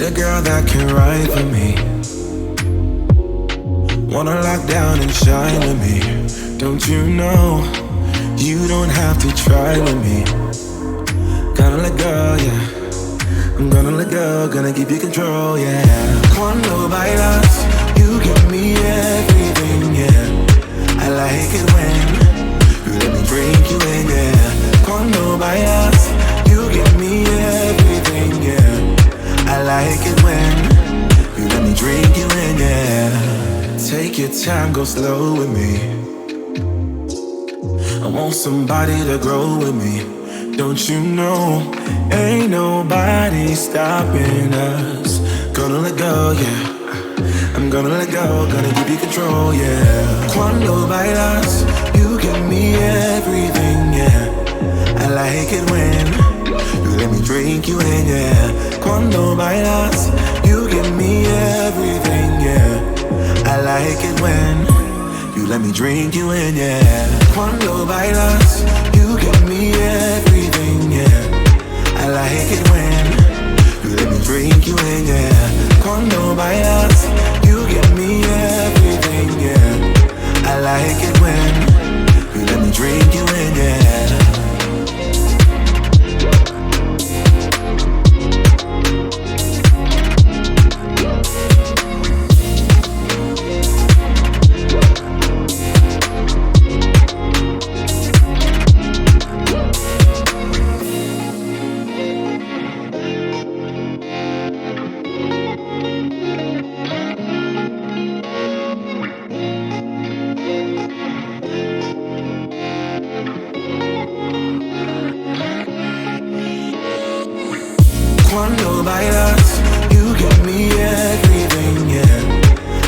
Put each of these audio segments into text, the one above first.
Need a girl that can ride for me. Wanna lock down and shine with me. Don't you know, you don't have to try with me. Gonna let go, yeah. I'm gonna let go, gonna give you control, yeah. Cuando bailas, you give me everything, yeah. I like it when you let me drink you in, yeah. Cuando bailas, you give me everything, yeah. I like it when you let me drink you in, yeah. Take your time, go slow with me. I want somebody to grow with me. Don't you know, ain't nobody stopping us. Gonna let go, yeah. I'm gonna let go, gonna give you control, yeah. Cuando bailas, you give me everything, yeah. I like it when you let me drink you in, yeah. Cuando bailas, you give me everything, yeah. I like it when you let me drink you in, yeah. Cuando bailas, you give me everything, yeah. I like it when you let me drink you in, yeah. Cuando bailas, you give me everything, yeah. I like it when you let me drink you in, yeah. Cuando bailas, you give me everything, yeah.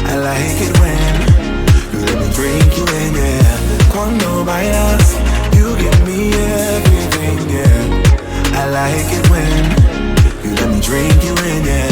I like it when you let me drink you in, yeah. Cuando bailas, you give me everything, yeah. I like it when you let me drink you in, yeah.